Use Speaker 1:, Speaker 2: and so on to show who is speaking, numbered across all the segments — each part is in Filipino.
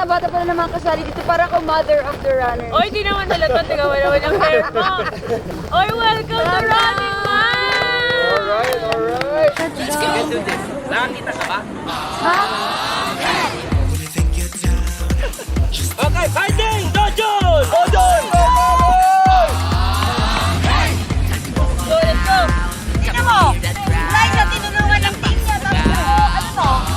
Speaker 1: bata-bata pa na naman kasali dito. Para ako mother of the runner.
Speaker 2: Oy, di naman talaga. Tiga, wala-walang hair mo. Oy, welcome to Running Man!
Speaker 3: Alright, alright.
Speaker 4: Let's do this. Nakakita ka ba? Okay, fighting! Dodon! Dodon!
Speaker 2: Go, let's go!
Speaker 1: Tingnan mo! Like na tinulungan ng team niya. Tapos ano to?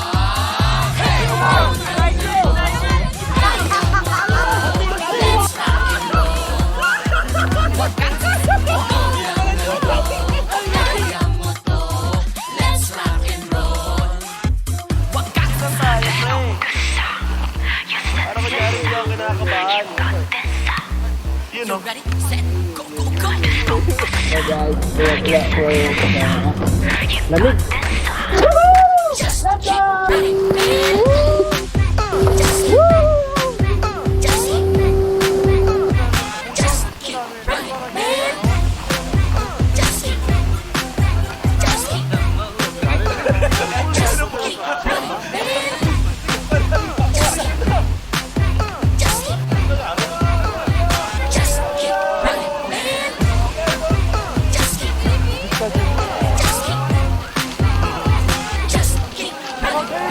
Speaker 3: Ano kunyari hindi ako kinakabahan? Yun o.
Speaker 4: Ready, set, go, go, go!
Speaker 5: Lamig.
Speaker 4: Just keep running, man. Just keep running. Just keep running, man. Just keep running. Just keep running.